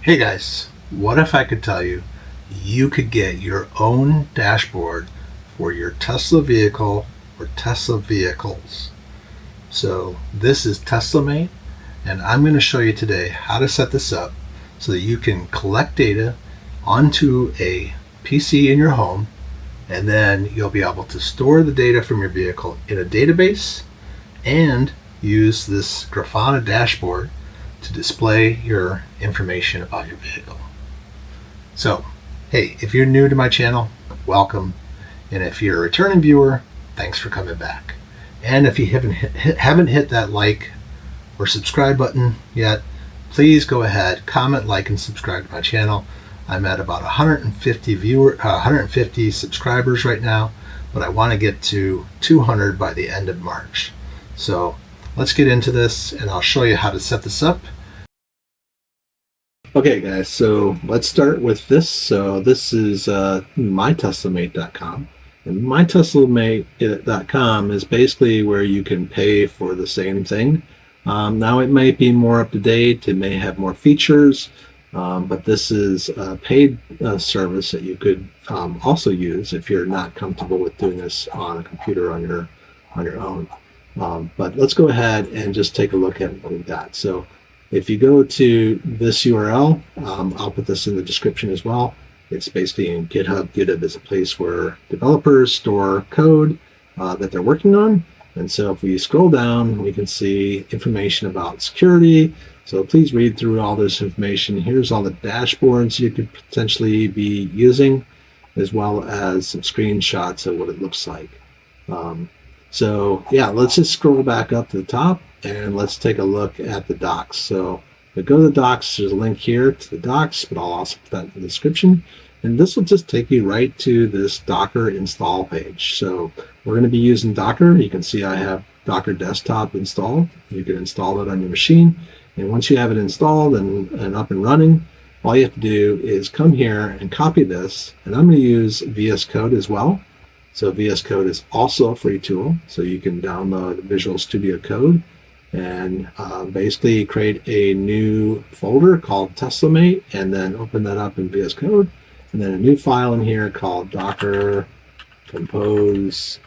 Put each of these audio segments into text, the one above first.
Hey guys, what if I could tell you you could get your own dashboard for your Tesla vehicle or Tesla vehicles? So this is TeslaMate, and I'm going to show you today how to set this up so that you can collect data onto a PC in your home, and then you'll be able to store the data from your vehicle in a database and use this Grafana dashboard to display your information about your vehicle. So, hey, if you're new to my channel, welcome. And if you're a returning viewer, thanks for coming back. And if you haven't hit that like or subscribe button yet, please go ahead, comment, like, and subscribe to my channel. I'm at about 150 subscribers right now, but I want to get to 200 by the end of March. So let's get into this, and I'll show you how to set this up. Okay guys, so let's start with this. So this is myteslamate.com, and myteslamate.com is basically where you can pay for the same thing. Now it might be more up to date, it may have more features, but this is a paid service that you could also use if you're not comfortable with doing this on a computer on your own. But let's go ahead and just take a look at what we've got. So if you go to this URL, I'll put this in the description as well. It's basically in GitHub. GitHub is a place where developers store code that they're working on. And so if we scroll down, we can see information about security. So please read through all this information. Here's all the dashboards you could potentially be using, as well as some screenshots of what it looks like. So yeah, let's just scroll back up to the top and let's take a look at the docs. So if we go to the docs, there's a link here to the docs, but I'll also put that in the description. And this will just take you right to this Docker install page. So we're going to be using Docker. You can see I have Docker Desktop installed. You can install it on your machine. And once you have it installed and up and running, all you have to do is come here and copy this. And I'm going to use VS Code as well. So VS Code is also a free tool, so you can download Visual Studio Code and basically create a new folder called TeslaMate, and then open that up in VS Code, and then a new file in here called Docker compose.yml,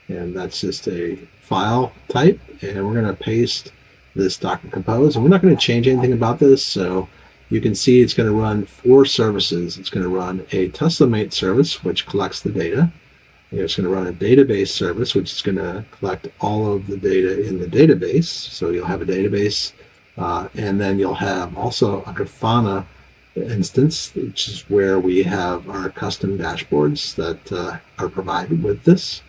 and that's just a file type, and we're going to paste this Docker compose, and we're not going to change anything about this. So you can see it's going to run 4 services. It's going to run a TeslaMate service, which collects the data. It's going to run a database service, which is going to collect all of the data in the database. So you'll have a database, and then you'll have also a Grafana instance, which is where we have our custom dashboards that are provided with this.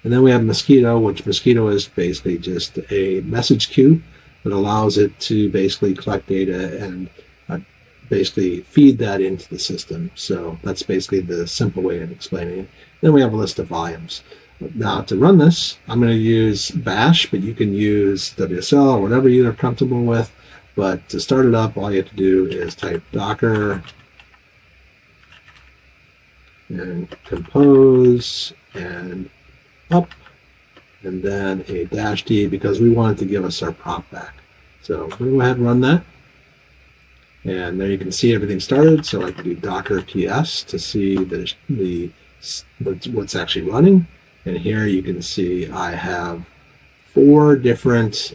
And then we have Mosquito, which Mosquito is basically just a message queue that allows it to basically collect data and basically feed that into the system. So that's basically the simple way of explaining it. Then we have a list of volumes. Now to run this, I'm going to use Bash, but you can use WSL or whatever you're comfortable with. But to start it up, all you have to do is type Docker and compose and up, and then a -d because we want it to give us our prompt back. So we're going to go ahead and run that. And there you can see everything started. So I can do Docker ps to see what's actually running. And here you can see I have 4 different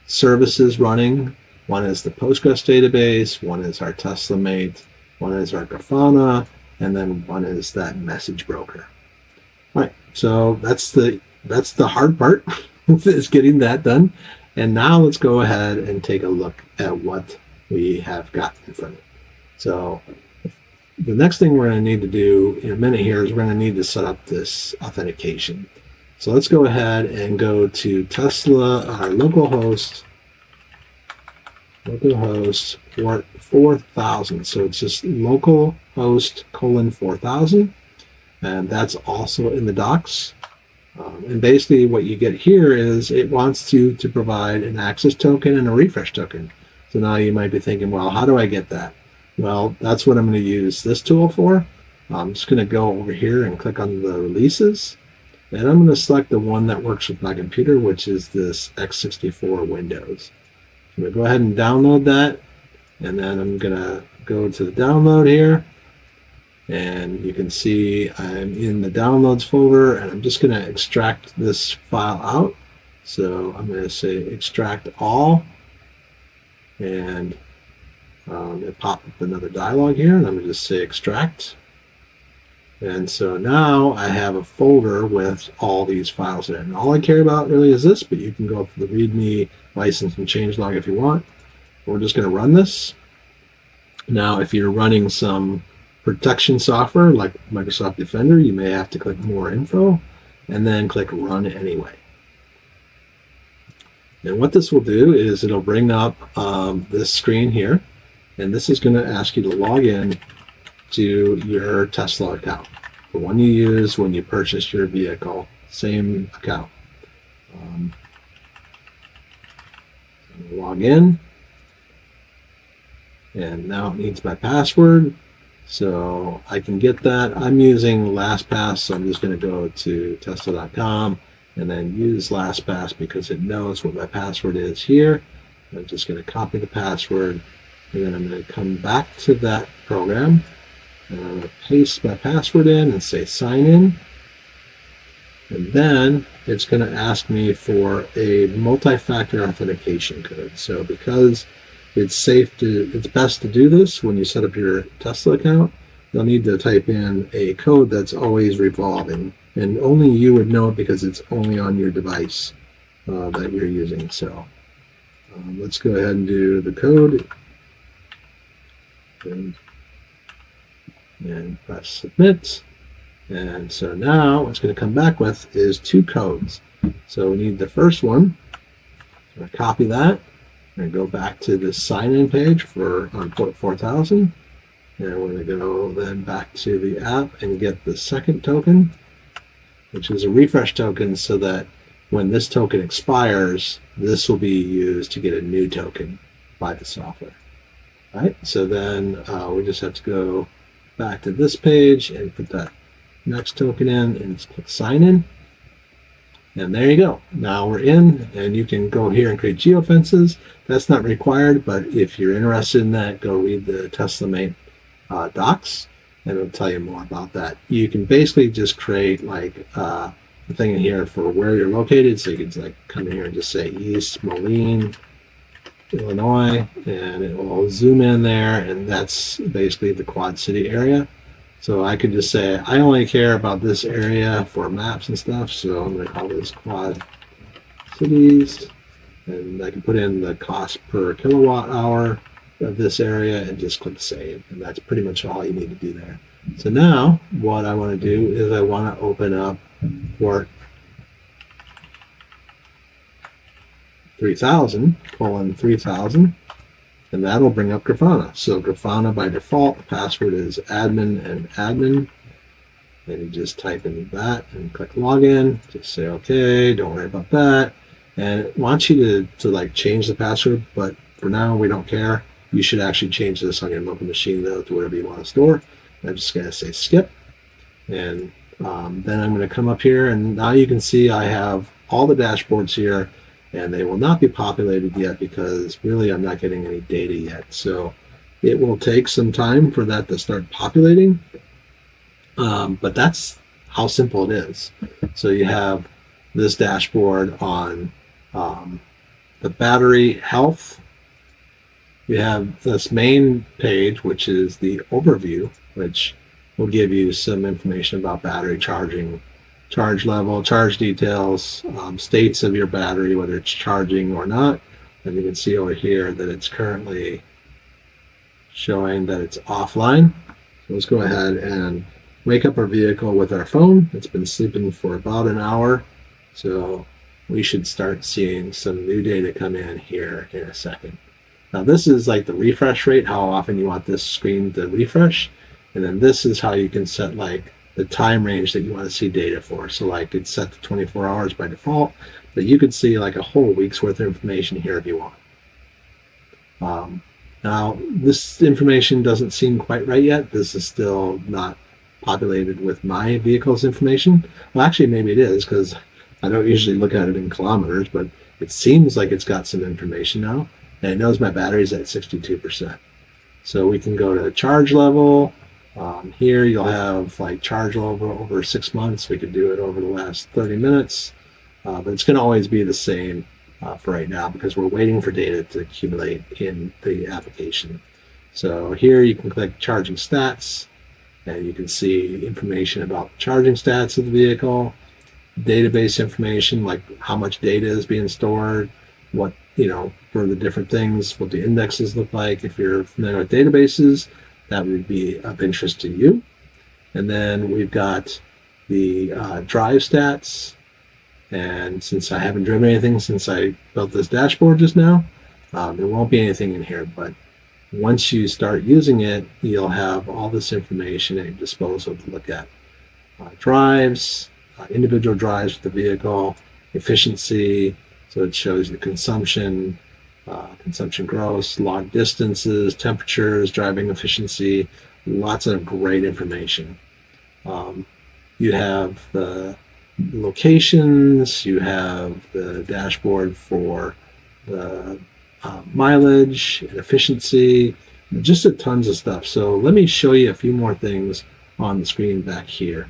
services running. One is the Postgres database, one is our TeslaMate, one is our Grafana, and then one is that message broker. All right, so that's the hard part is getting that done. And now let's go ahead and take a look at what we have got in front of it. So the next thing we're going to need to do in a minute here is we're going to need to set up this authentication. So let's go ahead and go to Tesla, our localhost port 4000. So it's just localhost :4000, and that's also in the docs. And basically what you get here is it wants you to provide an access token and a refresh token. So now you might be thinking, well, how do I get that? Well, that's what I'm going to use this tool for. I'm just going to go over here and click on the releases. And I'm going to select the one that works with my computer, which is this x64 Windows. I'm going to go ahead and download that, and then I'm going to go to the download here, and you can see I'm in the downloads folder, and I'm just going to extract this file out. So I'm going to say extract all, and it popped up another dialog here, and I'm going to just say extract. And so now I have a folder with all these files in it. And all I care about really is this, but you can go to the README license and changelog if you want. We're just going to run this. Now, if you're running some protection software like Microsoft Defender, you may have to click more info and then click run anyway. And what this will do is it'll bring up this screen here, and this is going to ask you to log in to your Tesla account, the one you use when you purchased your vehicle, same account. Log in, and now it needs my password, so I can get that. I'm using LastPass, so I'm just going to go to Tesla.com and then use LastPass because it knows what my password is here. I'm just going to copy the password, and then I'm going to come back to that program, and I'm going to paste my password in and say sign in. And then it's going to ask me for a multi-factor authentication code. So because it's best to do this when you set up your Tesla account, you'll need to type in a code that's always revolving. And only you would know it because it's only on your device that you're using. So let's go ahead and do the code. And press submit. And so now what's going to come back with is two codes. So we need the first one. I'm going to copy that and go back to the sign-in page on port 4000. And we're going to go then back to the app and get the second token, which is a refresh token, so that when this token expires, this will be used to get a new token by the software. All right, so then we just have to go back to this page and put that next token in and click sign in. And there you go. Now we're in, and you can go here and create geofences. That's not required, but if you're interested in that, go read the TeslaMate docs, and it'll tell you more about that. You can basically just create like a thing in here for where you're located. So you can like come in here and just say East Moline, Illinois, and it will zoom in there, and that's basically the Quad City area. So I could just say I only care about this area for maps and stuff, so I'm going to call this Quad Cities, and I can put in the cost per kilowatt hour of this area and just click save, and that's pretty much all you need to do there. So now what I want to do is I want to open up port 3000:3000, and that'll bring up Grafana. So Grafana by default, the password is admin and admin. And you just type in that and click login. Just say okay, don't worry about that. And it wants you to like change the password, but for now we don't care. You should actually change this on your local machine though to whatever you want to store. And I'm just gonna say skip. And then I'm gonna come up here, and now you can see I have all the dashboards here, and they will not be populated yet because really I'm not getting any data yet. So it will take some time for that to start populating, but that's how simple it is. So you have this dashboard on the battery health. You have this main page, which is the overview, which will give you some information about battery charging, charge level, charge details, states of your battery, whether it's charging or not. And you can see over here that it's currently showing that it's offline. So let's go ahead and wake up our vehicle with our phone. It's been sleeping for about an hour, so we should start seeing some new data come in here in a second. Now this is like the refresh rate, how often you want this screen to refresh. And then this is how you can set like the time range that you want to see data for. So like it's set to 24 hours by default, but you could see like a whole week's worth of information here if you want. Now this information doesn't seem quite right yet. This is still not populated with my vehicle's information. Well, actually maybe it is, because I don't usually look at it in kilometers, but it seems like it's got some information now. and it knows my battery's at 62%. So we can go to charge level. Here you'll have like charge level over 6 months. We could do it over the last 30 minutes, but it's going to always be the same for right now because we're waiting for data to accumulate in the application. So here you can click charging stats, and you can see information about charging stats of the vehicle, database information like how much data is being stored, what, for the different things, what the indexes look like. If you're familiar with databases, that would be of interest to you. And then we've got the drive stats. And since I haven't driven anything since I built this dashboard just now, there won't be anything in here. But once you start using it, you'll have all this information at your disposal to look at. Drives, individual drives with the vehicle, efficiency, so it shows the consumption, consumption gross, log distances, temperatures, driving efficiency, lots of great information. You have the locations, you have the dashboard for the mileage and efficiency, just a tons of stuff. So let me show you a few more things on the screen back here.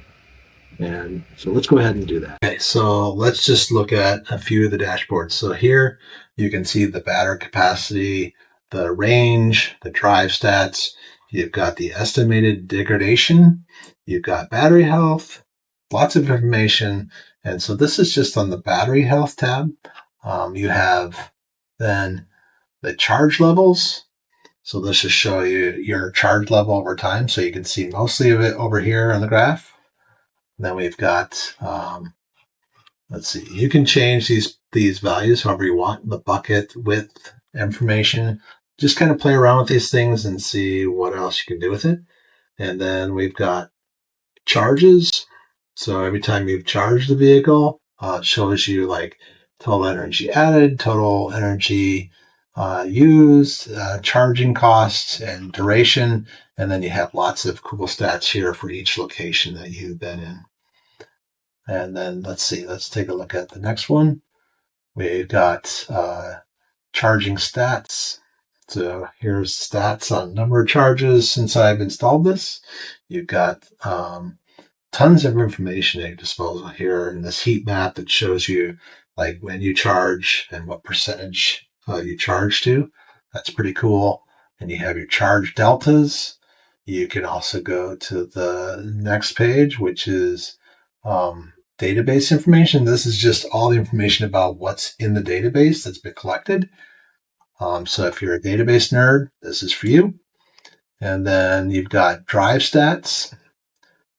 And so let's go ahead and do that. Okay, so let's just look at a few of the dashboards. So here you can see the battery capacity, the range, the drive stats. You've got the estimated degradation. You've got battery health, lots of information. And so this is just on the battery health tab. You have then the charge levels. So this will show you your charge level over time. So you can see mostly of it over here on the graph. Then we've got, let's see, you can change these values however you want, the bucket width information. Just kind of play around with these things and see what else you can do with it. And then we've got charges. So every time you charge the vehicle, it shows you like total energy added, total energy used, charging costs, and duration. And then you have lots of cool stats here for each location that you've been in. And then let's see, let's take a look at the next one. We've got charging stats. So here's stats on number of charges since I've installed this. You've got tons of information at your disposal here in this heat map that shows you like when you charge and what percentage you charge to. That's pretty cool. And you have your charge deltas. You can also go to the next page, which is database information. This is just all the information about what's in the database that's been collected. So if you're a database nerd, this is for you. And then you've got drive stats.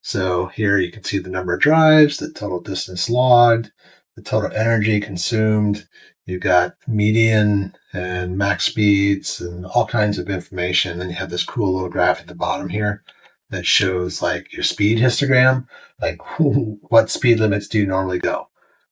So here you can see the number of drives, the total distance logged, the total energy consumed. You've got median and max speeds and all kinds of information. And then you have this cool little graph at the bottom here that shows like your speed histogram, like what speed limits do you normally go,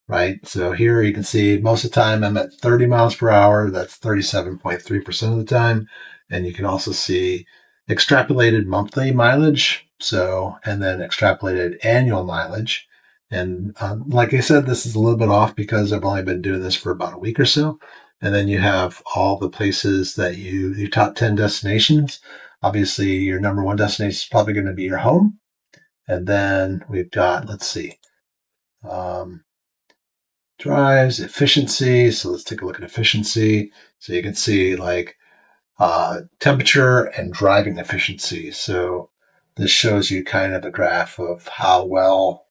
right? So here you can see most of the time I'm at 30 miles per hour. That's 37.3% of the time. And you can also see extrapolated monthly mileage. So, and then extrapolated annual mileage. And like I said, this is a little bit off because I've only been doing this for about a week or so. And then you have all the places that your top 10 destinations. Obviously, your number one destination is probably going to be your home. And then we've got, let's see, drives, efficiency. So let's take a look at efficiency. So you can see like temperature and driving efficiency. So this shows you kind of a graph of how well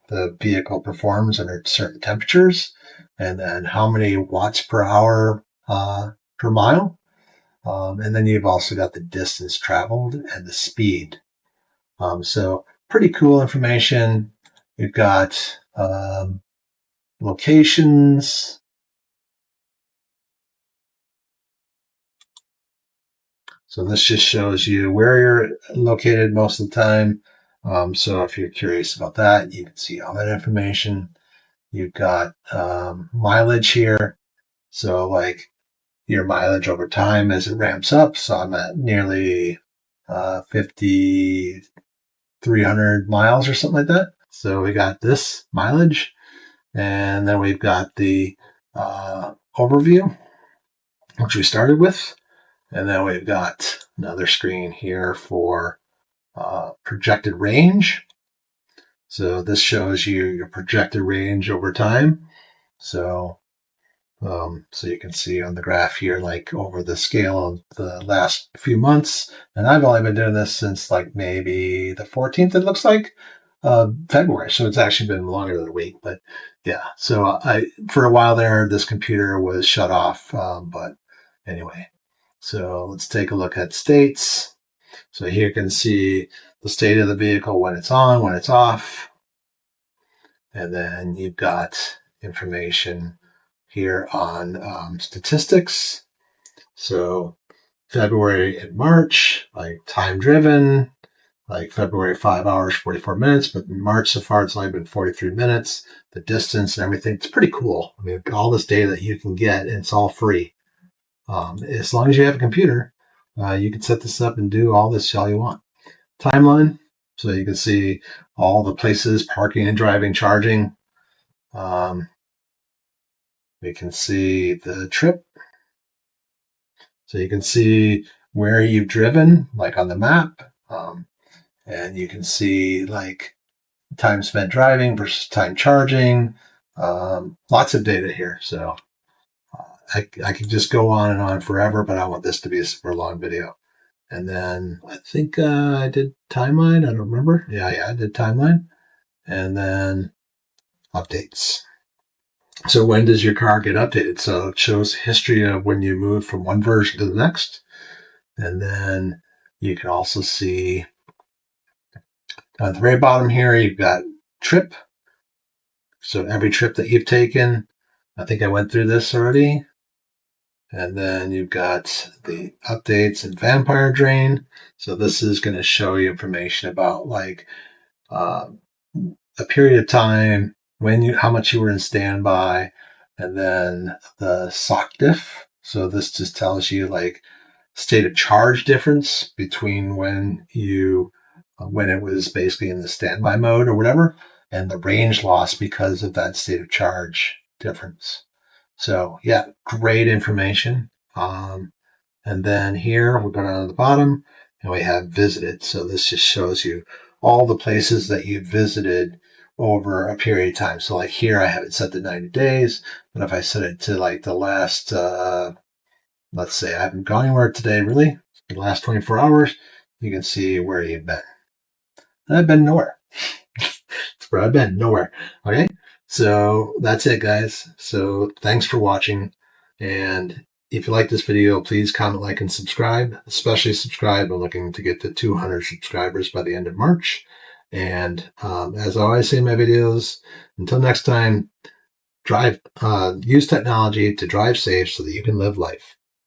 the vehicle performs under certain temperatures, and then how many watts per hour per mile. And then you've also got the distance traveled and the speed. So pretty cool information. You've got locations. So this just shows you where you're located most of the time. So if you're curious about that, you can see all that information. You've got mileage here. So like your mileage over time as it ramps up. So I'm at nearly 5,300 miles or something like that. So we got this mileage. And then we've got the overview. which we started with. And then we've got another screen here for projected range. So this shows you your projected range over time. So you can see on the graph here, like over the scale of the last few months. And I've only been doing this since like maybe the 14th, it looks like, February. So it's actually been longer than a week. But yeah, so for a while there, this computer was shut off. But anyway, so let's take a look at states. So here you can see the state of the vehicle when it's on, when it's off. And then you've got information here on statistics. So February and March, like time driven, like February 5 hours, 44 minutes, but in March so far it's only been 43 minutes. The distance and everything, it's pretty cool. I mean, all this data that you can get, and it's all free. As long as you have a computer, you can set this up and do all this all you want. Timeline, so you can see all the places, parking and driving, charging. We can see the trip. So you can see where you've driven, like on the map. And you can see like time spent driving versus time charging. Lots of data here. So I could just go on and on forever, but I want this to be a super long video. And then I think I did timeline. I don't remember. Yeah, I did timeline. And then updates. So when does your car get updated? So it shows history of when you move from one version to the next. And then you can also see at the very bottom here, you've got trip. So every trip that you've taken, I think I went through this already. And then you've got the updates and vampire drain. So this is going to show you information about like a period of time, how much you were in standby, and then the sock diff. So this just tells you like state of charge difference between when it was basically in the standby mode or whatever, and the range loss because of that state of charge difference. So yeah, great information. And then here we're going on the bottom and we have visited. So this just shows you all the places that you visited over a period of time. So like here, I have it set to 90 days, but if I set it to like the last, let's say I haven't gone anywhere today, really, the last 24 hours, you can see where you've been. And I've been nowhere. That's where I've been, nowhere. Okay. So that's it, guys. So thanks for watching. And if you like this video, please comment, like, and subscribe. Especially subscribe. I'm looking to get to 200 subscribers by the end of March. And as I always say in my videos, until next time, use technology to drive safe so that you can live life.